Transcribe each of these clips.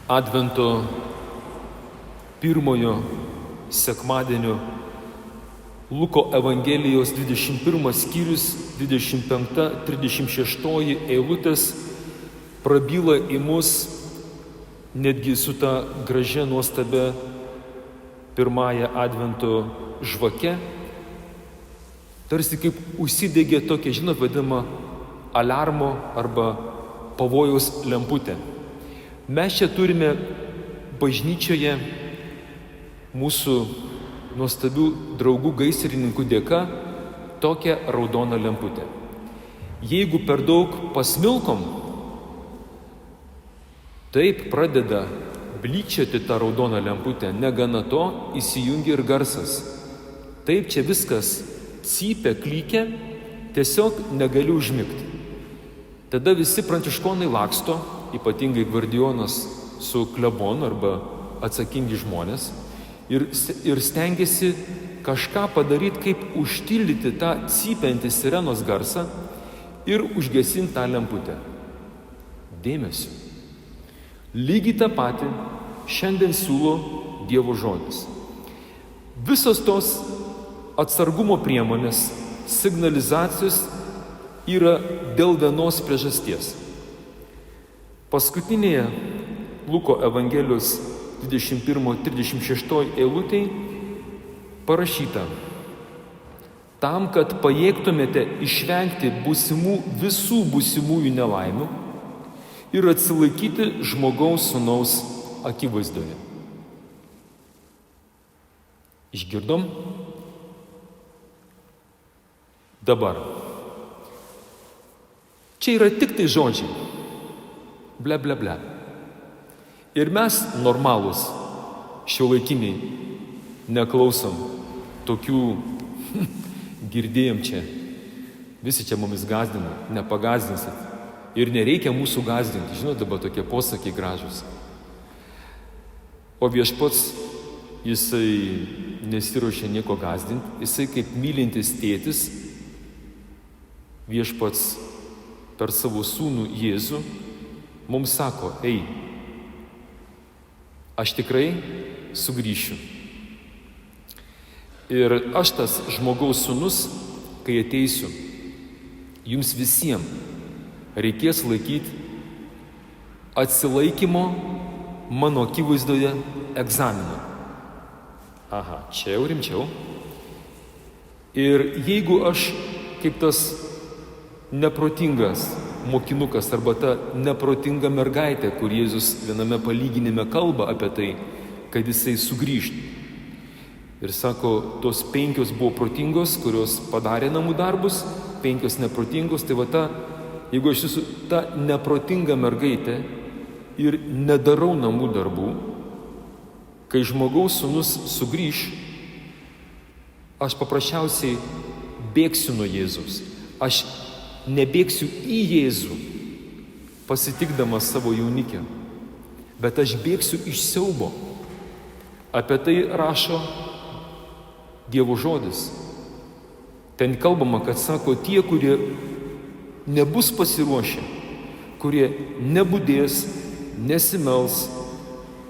Advento pirmojo sekmadienio Luko Evangelijos 21 skyrius, 25-36 eilutės prabyla į mus netgi su ta gražia nuostabia pirmąją Advento žvake, tarsi kaip užsidegė tokia, vadinama aliarmo arba pavojaus lemputė. Mes čia turime bažnyčioje mūsų nuostabių draugų gaisrininkų dėka tokią raudoną lemputę. Jeigu per daug pasmilkom, taip pradeda blykčioti tą raudoną lemputę, negana to įsijungia ir garsas. Taip čia viskas cypia, klykia, tiesiog negali užmigti. Tada visi pranciškonai laksto, ypatingai gvardijonas su klebonu arba atsakingi žmonės, ir stengiasi kažką padaryti, kaip užtildyti tą cypiantį sirenos garsą ir užgesinti tą lemputę. Dėmesio. Lygiai tą patį šiandien siūlo Dievo žodis. Visos tos atsargumo priemonės, signalizacijos yra dėl vienos priežasties. Paskutinėje Luko Evangelijos 21-36 eilutėj parašyta: tam, kad pajėgtumėte išvengti visų būsimųjų nelaimių ir atsilaikyti žmogaus sūnaus akivaizdoje. Išgirdom? Dabar. Čia yra tik tai žodžiai. Ble, ble, ble. Ir mes, normalūs, šiuolaikiniai, neklausom tokių, girdėjom čia, visi čia mumis gazdina, nepagazdinsit. Ir nereikia mūsų gazdinti, žinot, dabar tokie posakiai gražus. O viešpats, jisai nesiruošia nieko gazdinti, jisai kaip mylintis tėtis, viešpats per savo sūnų Jėzų mums sako: ei, aš tikrai sugrįšiu. Ir aš tas žmogaus sūnus, kai ateisiu, jums visiems reikės laikyti atsilaikymo mano akivaizdoje egzaminą. Aha, čia jau rimčiau. Ir jeigu aš kaip tas neprotingas mokinukas arba ta neprotinga mergaitė, kur Jėzus viename palyginime kalba apie tai, kad jisai sugrįžtų. Ir sako, tos 5 buvo protingos, kurios padarė namų darbus, 5 neprotingos, tai jeigu aš esu ta neprotinga mergaitė ir nedarau namų darbų, kai žmogaus sūnus sugrįš, aš paprasčiausiai bėgsiu nuo Jėzus. Aš nebėgsiu į Jėzų, pasitikdamas savo jaunikę, bet aš bėgsiu iš siaubo. Apie tai rašo Dievo žodis. Ten kalbama, kad sako, tie, kurie nebus pasiruošę, kurie nebudės, nesimels,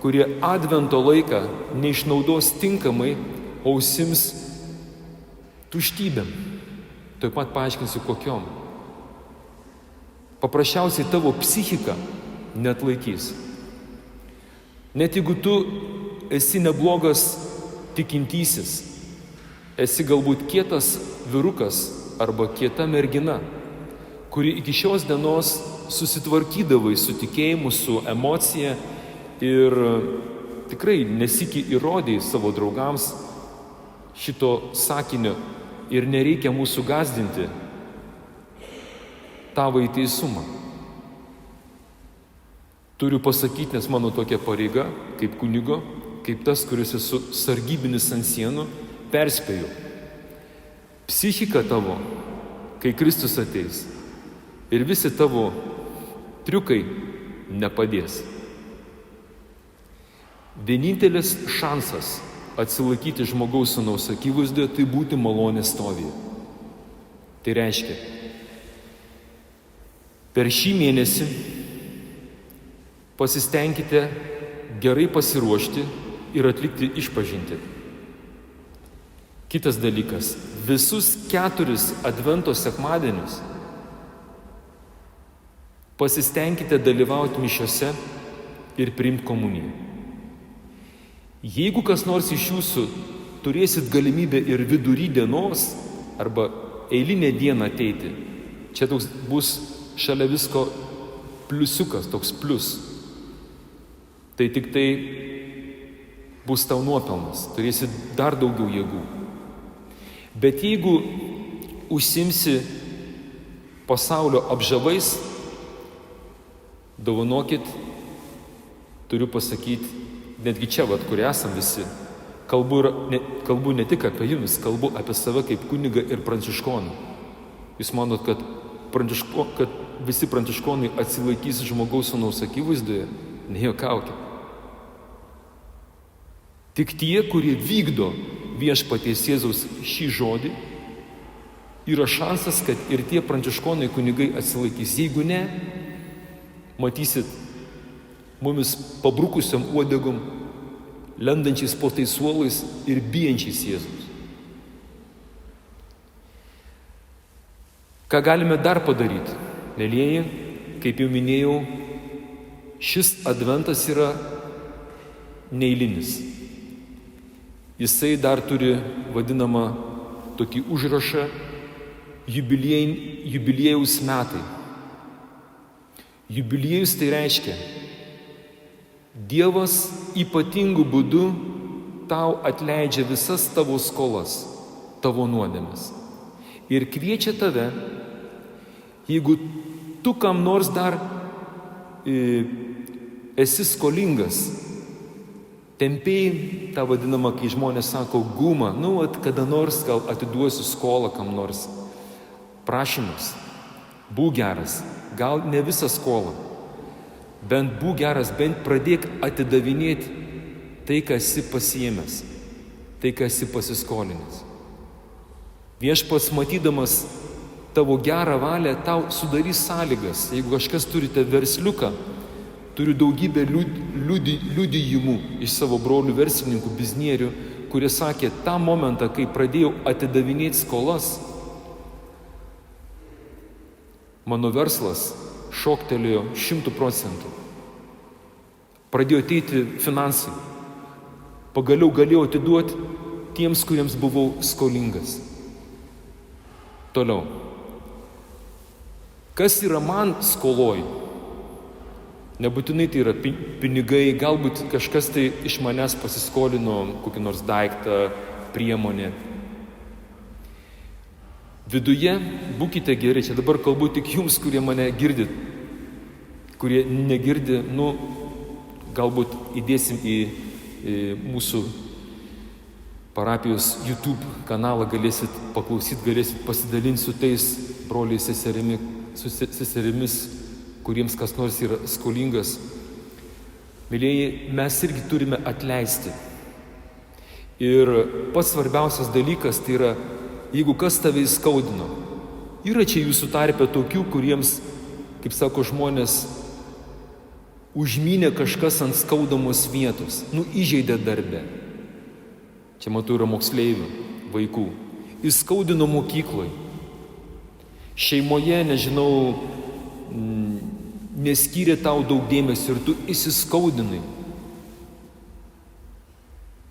kurie Advento laiką neišnaudos tinkamai, o užsiims tuštybėm. Taip pat paaiškinsiu kokiom. Paprasčiausiai tavo psichika neatlaikys. Net jeigu tu esi neblogas tikintysis, esi galbūt kietas vyrukas arba kieta mergina, kuri iki šios dienos susitvarkydavai su tikėjimu, su emocija ir tikrai nesikį įrodėjai savo draugams šito sakinio ir nereikia mūsų gazdinti, tavo į teisumą. Turiu pasakyti, nes mano tokia pareiga, kaip kunigo, kaip tas, kuris esu sargybinis ant sienų, perspėju. Psichika tavo, kai Kristus ateis, ir visi tavo triukai nepadės. Vienintelis šansas atsilaikyti žmogaus sūnaus akivaizdoje, tai būti malonės stovyje. Tai reiškia, per šį mėnesį pasistengkite gerai pasiruošti ir atlikti išpažintį. Kitas dalykas, visus 4 Advento sekmadienius pasistengkite dalyvauti mišiose ir priimti komuniją. Jeigu kas nors iš jūsų turėsit galimybę ir vidury dienos arba eilinę dieną ateiti, čia toks bus šalia visko pliusiukas, toks plius. Tai tik tai bus tau nuopelnas, turėsi dar daugiau jėgų. Bet jeigu užsimsi pasaulio apžavais, dovanokit, turiu pasakyti, netgi čia, kur esam visi, kalbu ne tik apie jumis, kalbu apie save kaip kunigą ir pranciškoną. Jūs manot, kad visi pranciškonai atsilaikys žmogaus sūnaus akivaizdoje? Nejuokaukit. Tik tie, kurie vykdo viešpaties Jėzaus šį žodį, yra šansas, kad ir tie pranciškonai kunigai atsilaikys. Jeigu ne, matysit mumis pabrukusiam uodegom, lendančiais po tais suolais ir bijančiais Jėzaus. Ką galime dar padaryti? Mielieji, kaip jau minėjau, šis adventas yra neeilinis. Jisai dar turi vadinamą tokį užrašą jubiliejaus metai. Jubiliejus tai reiškia, Dievas ypatingų būdų tau atleidžia visas tavo skolas, tavo nuodėmes. Ir kviečia tave, jeigu tu kam nors dar esi skolingas, tempėjai tą vadinamą, kai žmonės sako, gumą, kada nors gal atiduosiu skolą kam nors. Prašymas, būk geras, gal ne visą skolą, bent būk geras, bent pradėk atidavinėti tai, ką esi pasiėmęs, tai, ką esi pasiskolinęs. Viešpats, matydamas tavo gerą valią, tau sudarys sąlygas. Jeigu kažkas turite versliuką, turiu daugybę liudijimų iš savo brolių verslininkų, biznierių, kurie sakė, tą momentą, kai pradėjau atidavinėti skolas, mano verslas šoktelėjo 100%. Pradėjo ateiti finansai. Pagaliau galėjau atiduoti tiems, kuriems buvau skolingas. Toliau. Kas yra man skoloj? Nebūtinai tai yra pinigai, galbūt kažkas tai iš manęs pasiskolino kokį nors daiktą, priemonę. Viduje būkite geri, čia dabar kalbu tik jums, kurie mane girdit, kurie negirdi, galbūt įdėsim į mūsų parapijos YouTube kanalą, galėsit paklausyti, galėsit pasidalinti su tais broliais seserimis, kuriems kas nors yra skolingas. Mylėjai, mes irgi turime atleisti. Ir pats svarbiausias dalykas tai yra, jeigu kas tave įskaudino, yra čia jūsų tarpe tokių, kuriems, kaip sako žmonės, užmynė kažkas ant skaudamos vietos, įžeidė darbę. Čia matau yra moksleivių, vaikų. Įskaudino mokykloje. Šeimoje, neskyrė tau daug dėmesio ir tu įsiskaudinai.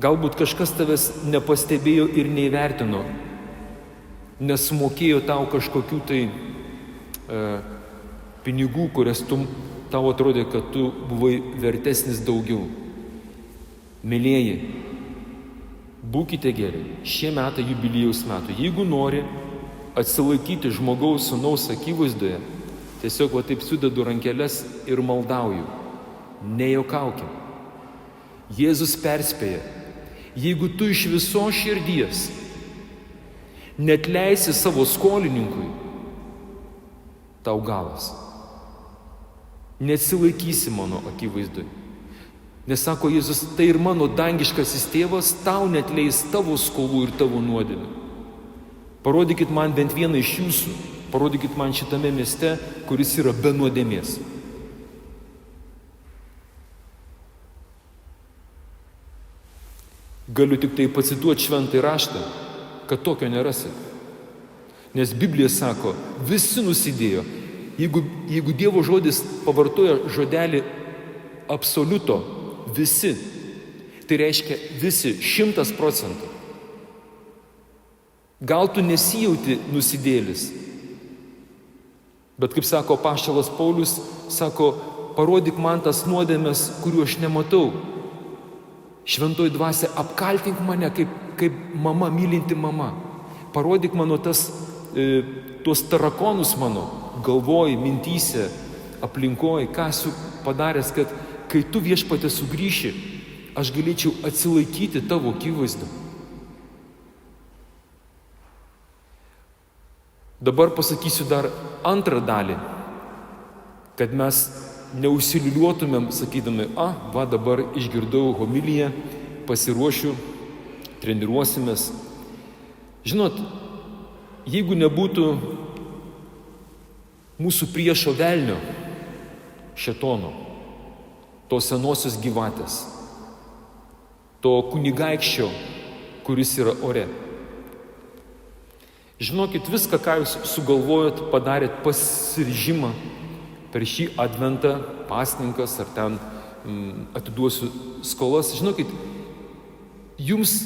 Galbūt kažkas tavęs nepastebėjo ir neįvertino, nesumokėjo tau kažkokių tai pinigų, kurias tau atrodė, kad tu buvai vertesnis daugiau. Mylėjai, būkite geri, šie metai jubiliejaus metų. Jeigu nori atsilaikyti žmogaus sūnaus akivaizdoje, tiesiog taip sudedu rankeles ir maldauju. Nejuokaukim. Jėzus perspėja, jeigu tu iš visos širdies neatleisi savo skolininkui, tau galas. Neatsilaikysi mano akivaizdui. Nes sako Jėzus, tai ir mano dangiškasis tėvas tau neatleis tavo skolų ir tavo nuodėmių. Parodykit man bent vieną iš jūsų, parodykit man šitame mieste, kuris yra be nuodėmės. Galiu tik tai pacituoti šventąjį raštą, kad tokio nerasi. Nes Biblija sako, visi nusidėjo. Jeigu Dievo žodis pavartoja žodelį absoliuto, visi, tai reiškia visi, 100%. Gal tu nesijauti nusidėlis, bet kaip sako apaštalas Paulius, sako, parodyk man tas nuodėmes, kurių aš nematau. Šventoji dvasia, apkaltink mane kaip mama, mylinti mama. Parodyk mano tuos tarakonus mano galvoj, mintyse, aplinkoj, ką esu padaręs, kad kai tu Viešpatie sugrįši, aš galėčiau atsilaikyti tavo akivaizdu. Dabar pasakysiu dar antrą dalį, kad mes neužsiliuliuotumėm, sakydami, va dabar išgirdau homiliją, pasiruošiu, treniruosimės. Žinot, jeigu nebūtų mūsų priešo velnio, šėtono, tos senosios gyvatės, to kunigaikščio, kuris yra ore. Žinokit, viską, ką jūs sugalvojot, padarėt pasiryžimą per šį adventą, pasninkas ar ten atiduosiu skolas. Žinokit, jums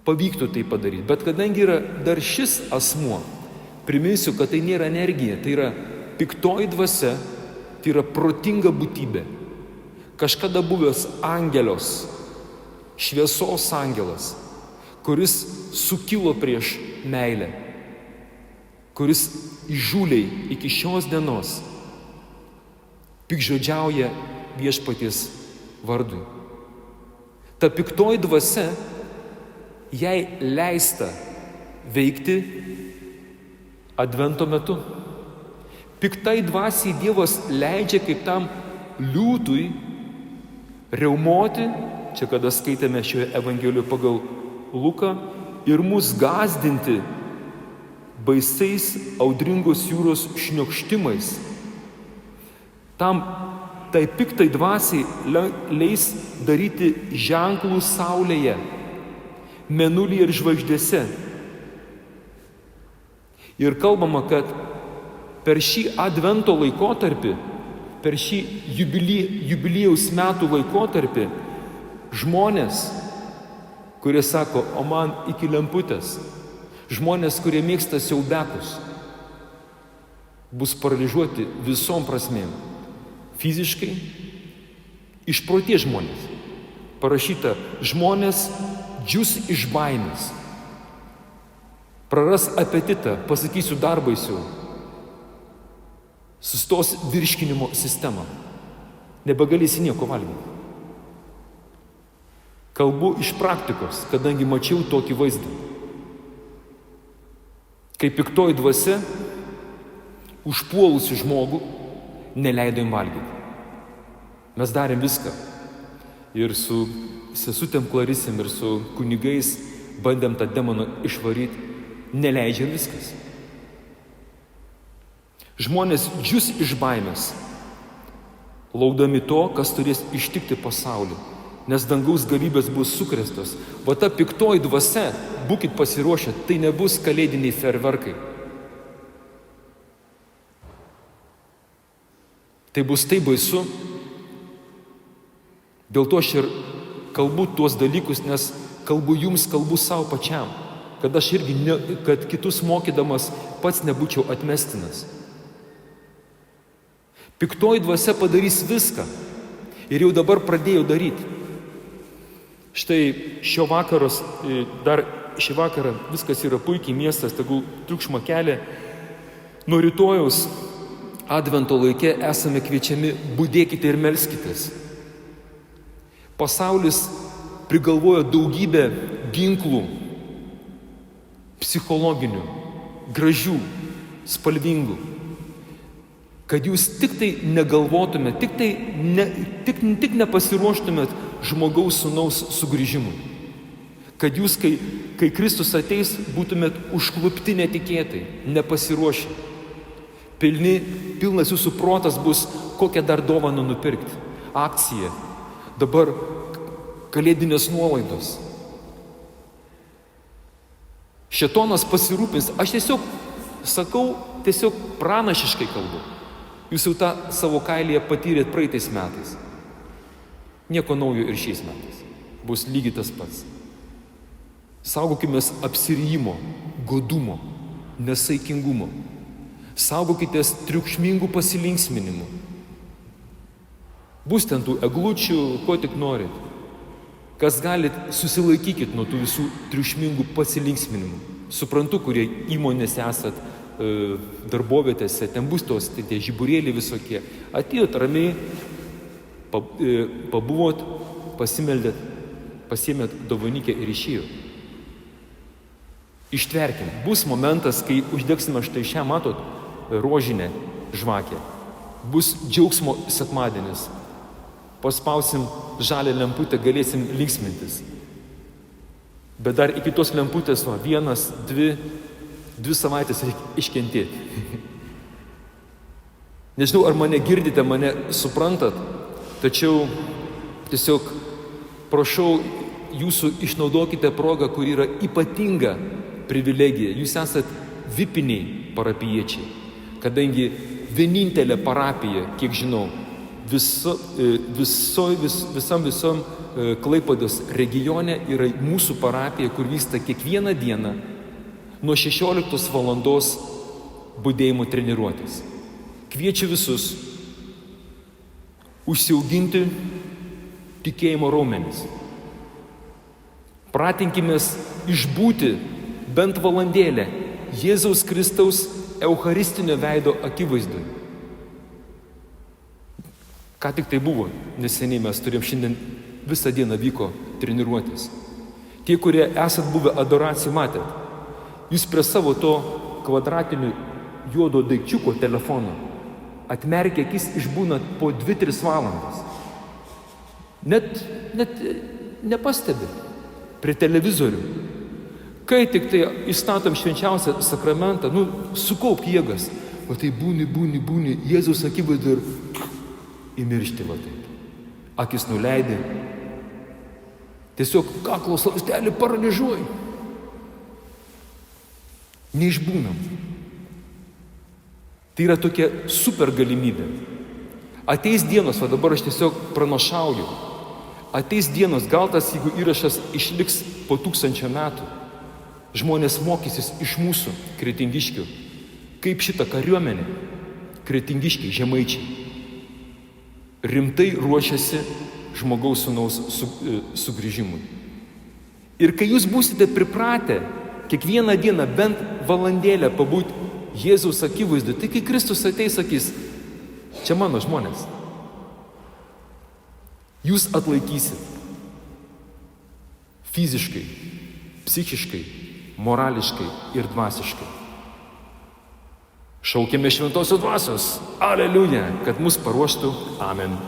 pavyktų tai padaryti. Bet kadangi yra dar šis asmuo, priminsiu, kad tai nėra energija, tai yra piktoji dvasia, tai yra protinga būtybė. Kažkada buvęs angelios, šviesos angelas, kuris sukilo prieš meilę, kuris įžūliai iki šios dienos piktžodžiauja Viešpaties vardui. Ta piktoji dvasia, jai leista veikti advento metu. Piktai dvasiai Dievas leidžia kaip tam liūtui riaumoti, čia kada skaitėme šioje Evangelijoje pagal Luką, ir mus gąsdinti baisiais audringos jūros šniokštimais. Tai piktai dvasiai leis daryti ženklų saulėje, mėnulyje ir žvaigždėse. Ir kalbama, kad per šį advento laikotarpį, per šį jubiliejaus metų laikotarpį, žmonės, kurie sako, o man iki lemputės, žmonės, kurie mėgsta siaubekus, bus paralyžiuoti visom prasmėm. Fiziškai, išprotė žmonės. Parašyta, žmonės džius iš baimės. Praras apetitą, pasakysiu dar baisiau. Sustos virškinimo sistema. Nebegalėsi nieko valgyti. Kalbu iš praktikos, kadangi mačiau tokį vaizdą. Kai piktoji dvasia užpuolusi žmogų neleido jam valgyti. Mes darėm viską. Ir su sesutėm Klarisėm, ir su kunigais bandėm tą demoną išvaryti. Neleidžia viskas. Žmonės džius iš baimės, laukdami to, kas turės ištikti pasaulį. Nes dangaus galybės bus sukrėstos. Va ta piktoji dvasia, būkit pasiruošę, tai nebus kalėdiniai fejerverkai. Tai bus taip baisu. Dėl to aš ir kalbu tuos dalykus, nes kalbu jums, kalbu savo pačiam. Kad aš irgi, kad kitus mokydamas pats nebūčiau atmestinas. Piktoji dvasia padarys viską. Ir jau dabar pradėjau daryti. Štai šį vakarą viskas yra puikiai, miestas, tegul triukšmą kelia. Nuo rytojaus advento laike esame kviečiami budėkite ir melskitės. Pasaulis prigalvojo daugybę ginklų, psichologinių, gražių, spalvingų. Kad jūs tik tai negalvotumėt, tik nepasiruoštumėt žmogaus sūnaus sugrįžimui. Kad jūs, kai Kristus ateis, būtumėt užklupti netikėtai, nepasiruošę. Pilnas jūsų protas bus, kokią dar dovaną nupirkti. Akcija. Dabar kalėdinės nuolaidos. Šėtonas pasirūpins, aš tiesiog sakau, tiesiog pranašiškai kalbu. Jūs jau tą savo kailyje patyrėt praeitais metais. Nieko naujo ir šiais metais. Bus lygiai tas pats. Saugokimės apsirijimo, godumo, nesaikingumo. Saugokitės triukšmingų pasilinksminimų. Bus ten tų eglučių, ko tik norit. Kas galit, susilaikykit nuo tų visų triukšmingų pasilinksminimų. Suprantu, kurie įmonėse esat, darbovietėse, ten bus tos tie žiburėliai visokie. Atėjot ramiai, pabuvot, pasimeldėt, pasiėmėt dovanikę ir išėjot. Ištverkim. Bus momentas, kai uždegsime štai šią, matot, rožinę žvakę. Bus džiaugsmo sekmadienis. Paspausim žalią lemputę, galėsim linksmintis. Bet dar iki tos lemputės, 1-2 savaitės reikia iškentėti. Nežinau, ar mane girdite, mane suprantat, tačiau tiesiog prašau jūsų išnaudokite progą, kur yra ypatinga privilegija. Jūs esat vipiniai parapijiečiai, kadangi vienintelė parapija, kiek žinau, visam Klaipėdos regione yra mūsų parapija, kur vyksta kiekvieną dieną nuo 16 valandos budėjimo treniruotės. Kviečiu visus užsiauginti tikėjimo raumenis. Pratinkimės išbūti bent valandėlę Jėzaus Kristaus eucharistinio veido akivaizdoje. Ką tik tai buvo, neseniai mes turėjom, šiandien visą dieną vyko treniruotės. Tie, kurie esat buvę adoracijų, matėt, jūs prie savo to kvadratinių juodo daikčiuko telefono atmerkę akis išbūnat po 2-3 valandas. Net nepastebit prie televizorių. Kai tik tai įstatom švenčiausią sakramentą, sukaupk jėgas. O tai būni, Jėzus akivaizdu ir įmiršti va taip. Akis nuleidai. Tiesiog kaklo slaustelį paralyžiuoji. Neišbūnam. Tai yra tokia super galimybė. Ateis dienos, va dabar aš tiesiog pranašauju. Ateis dienos, gal tas, jeigu įrašas išliks po 1000 metų, žmonės mokysis iš mūsų kretingiškių, kaip šitą kariuomenę, kretingiškiai, žemaičiai, rimtai ruošiasi žmogaus sūnaus sugrįžimui. Ir kai jūs būsite pripratę kiekvieną dieną bent valandėlę pabūti Jėzaus akivaizdu, tai kai Kristus ateis, sakys, čia mano žmonės. Jūs atlaikysit fiziškai, psichiškai, morališkai ir dvasiškai. Šaukėme šventosios dvasios, aleliuja, kad mus paruoštų. Amen.